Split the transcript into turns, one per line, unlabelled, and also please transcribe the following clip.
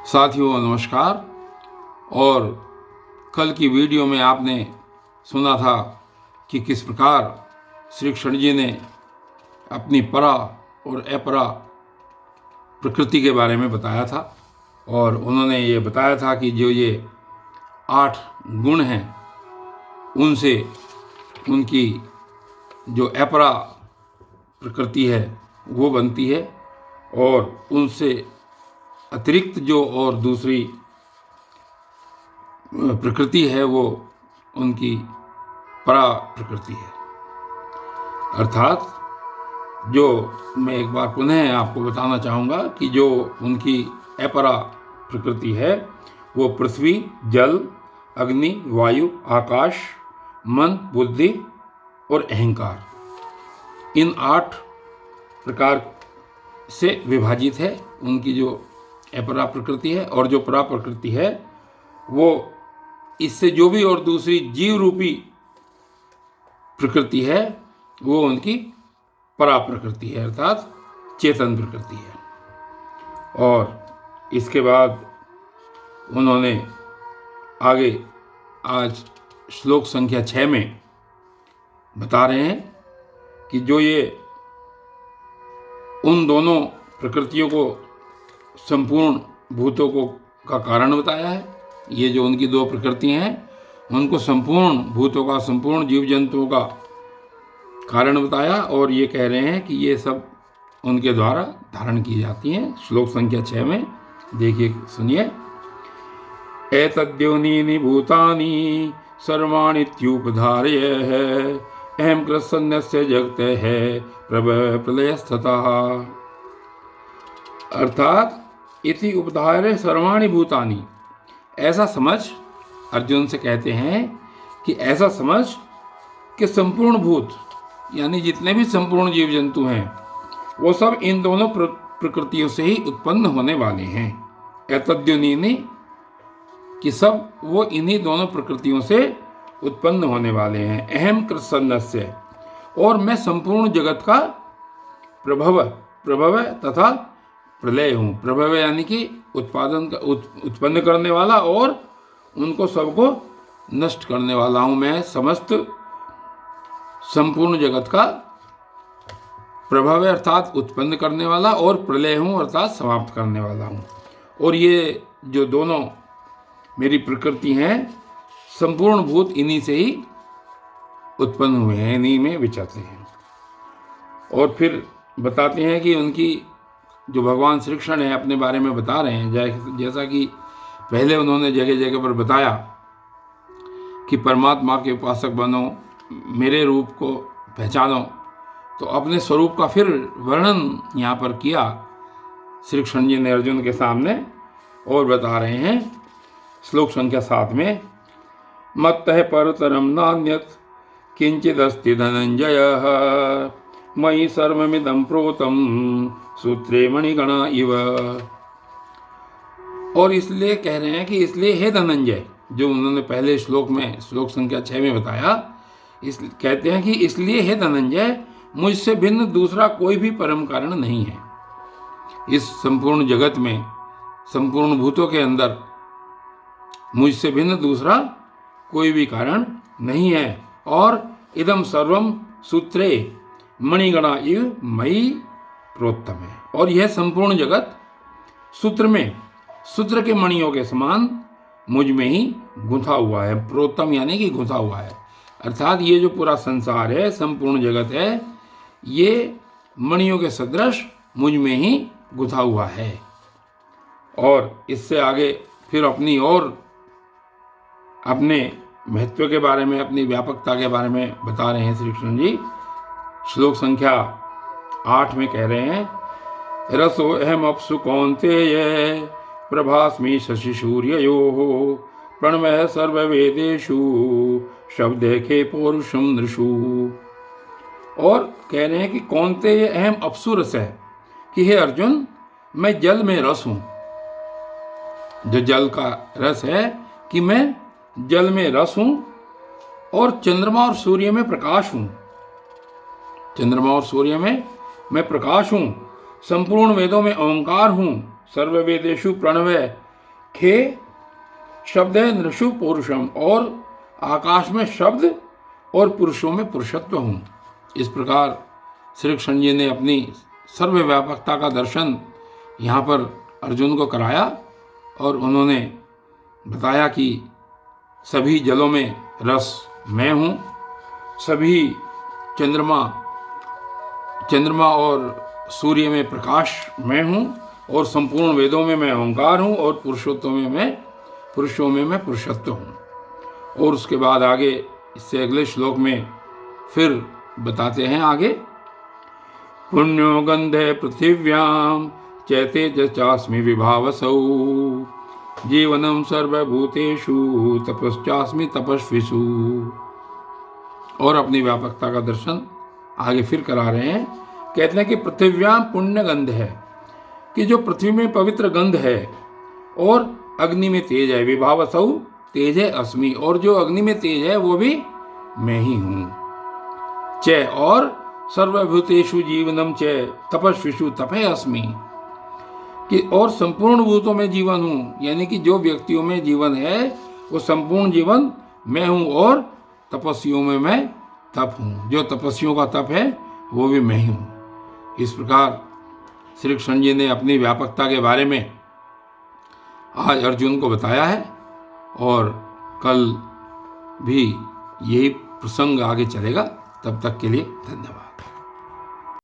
साथियों नमस्कार। और कल की वीडियो में आपने सुना था कि किस प्रकार श्री कृष्ण जी ने अपनी परा और अपरा प्रकृति के बारे में बताया था। और उन्होंने ये बताया था कि जो ये 8 गुण हैं उनसे उनकी जो अपरा प्रकृति है वो बनती है, और उनसे अतिरिक्त जो और दूसरी प्रकृति है वो उनकी परा प्रकृति है। अर्थात जो मैं एक बार पुनः आपको बताना चाहूँगा कि जो उनकी अपरा प्रकृति है वो पृथ्वी, जल, अग्नि, वायु, आकाश, मन, बुद्धि और अहंकार, इन 8 प्रकार से विभाजित है उनकी जो अपरा प्रकृति है। और जो परा प्रकृति है वो इससे जो भी और दूसरी जीव रूपी प्रकृति है वो उनकी परा प्रकृति है, अर्थात चेतन प्रकृति है। और इसके बाद उन्होंने आगे आज श्लोक संख्या 6 में बता रहे हैं कि जो ये उन दोनों प्रकृतियों को संपूर्ण भूतों को का कारण बताया है। ये जो उनकी 2 प्रकृतियां हैं उनको संपूर्ण भूतों का, संपूर्ण जीव जंतुओं का कारण बताया, और ये कह रहे हैं कि ये सब उनके द्वारा धारण की जाती हैं। श्लोक संख्या 6 में देखिए, सुनिए। एतद्योनीनि भूतानि सर्वाणीत्युपधारय है अहम कृत्सन्नस्य जगते है प्रभव प्रलयस्ततः। अर्थात इति उपधार्य सर्वाणि भूतानि, ऐसा समझ, अर्जुन से कहते हैं कि ऐसा समझ कि संपूर्ण भूत यानी जितने भी संपूर्ण जीव जंतु हैं वो सब इन दोनों प्रकृतियों से ही उत्पन्न होने वाले हैं। एतद्योनीनि, कि सब वो इन्हीं दोनों प्रकृतियों से उत्पन्न होने वाले हैं। अहम कृत्सन्नस्य, और मैं संपूर्ण जगत का प्रभव तथा प्रलय हूँ। प्रभव यानी कि उत्पन्न करने वाला, और उनको सबको नष्ट करने वाला हूँ। मैं समस्त संपूर्ण जगत का प्रभव अर्थात उत्पन्न करने वाला, और प्रलय हूँ अर्थात समाप्त करने वाला हूँ। और ये जो दोनों मेरी प्रकृति हैं संपूर्ण भूत इन्हीं से ही उत्पन्न हुए हैं, इन्हीं में विचरते हैं। और फिर बताते हैं कि उनकी जो भगवान श्री कृष्ण है अपने बारे में बता रहे हैं, जैसा कि पहले उन्होंने जगह जगह पर बताया कि परमात्मा के उपासक बनो, मेरे रूप को पहचानो, तो अपने स्वरूप का फिर वर्णन यहाँ पर किया श्री कृष्ण जी ने अर्जुन के सामने, और बता रहे हैं श्लोक संख्या 7 में, मत्तः परतरम नान्यत् किंचिदस्ति धनंजयः मयि सर्वमिदं प्रोतं सूत्रे मणिगणा इव। और इसलिए कह रहे हैं कि इसलिए हे धनंजय, जो उन्होंने पहले श्लोक में श्लोक संख्या 6 में बताया, कहते हैं कि इसलिए हे धनंजय, मुझसे भिन्न दूसरा कोई भी परम कारण नहीं है। इस संपूर्ण जगत में, संपूर्ण भूतों के अंदर मुझसे भिन्न दूसरा कोई भी कारण नहीं है। और इदम सर्वम सूत्रे मणिगणा इव मयि प्रोत्तम है, और यह संपूर्ण जगत सूत्र में, सूत्र के मणियों के समान मुझ में ही गुंथा हुआ है। प्रोत्तम यानी कि गुंथा हुआ है, अर्थात ये जो पूरा संसार है, संपूर्ण जगत है, ये मणियों के सदृश मुझ में ही गुंथा हुआ है। और इससे आगे फिर अपने महत्व के बारे में, अपनी व्यापकता के बारे में बता रहे हैं श्री कृष्ण जी। श्लोक संख्या 8 में कह रहे हैं, रसो अहम अप्सु कौन्तेय प्रभास्मि शशि सूर्ययोः प्रणवः सर्ववेदेषु शब्दे खे पौरुषम नृषु। और कह रहे हैं कि कौन्तेय अहम अप्सु रस है, कि हे अर्जुन, मैं जल में रस हूँ। जो जल का रस है कि मैं जल में रस हूँ, और चंद्रमा और सूर्य में प्रकाश हूँ। चंद्रमा और सूर्य में मैं प्रकाश हूँ। संपूर्ण वेदों में ओंकार हूँ। सर्ववेदेषु प्रणव खे शब्द है नृषु पुरुषम, और आकाश में शब्द और पुरुषों में पुरुषत्व हूँ। इस प्रकार श्री कृष्ण जी ने अपनी सर्वव्यापकता का दर्शन यहाँ पर अर्जुन को कराया और उन्होंने बताया कि सभी जलों में रस मैं हूँ, सभी चंद्रमा और सूर्य में प्रकाश मैं हूँ, और संपूर्ण वेदों में मैं ओंकार हूँ, और पुरुषों में मैं पुरुषत्व हूँ। और उसके बाद आगे इससे अगले श्लोक में फिर बताते हैं आगे, पुण्यो गंधे पृथिव्याम चैते चास्मि विभावसौ जीवनम सर्वभूतेषु तपश्चास्मि तपस्विषु। और अपनी व्यापकता का दर्शन आगे फिर करा रहे हैं। कहते हैं कि पृथिव्याम पुण्य गंध है, कि जो पृथ्वी में पवित्र गंध है, और अग्नि में तेज है, विभावसौ तेज है अस्मि, और जो अग्नि में तेज है वो भी मैं ही हूँ। च और सर्वभूतेषु जीवनम च तपस्विषु तपे अस्मि, कि और संपूर्ण भूतों में जीवन हूँ, यानी कि जो व्यक्तियों में जीवन है वो संपूर्ण जीवन मैं हूँ, और तपस्वियों में मैं तप हूँ, जो तपस्वियों का तप है वो भी मैं ही हूँ। इस प्रकार श्री कृष्ण जी ने अपनी व्यापकता के बारे में आज अर्जुन को बताया है, और कल भी यही प्रसंग आगे चलेगा। तब तक के लिए धन्यवाद।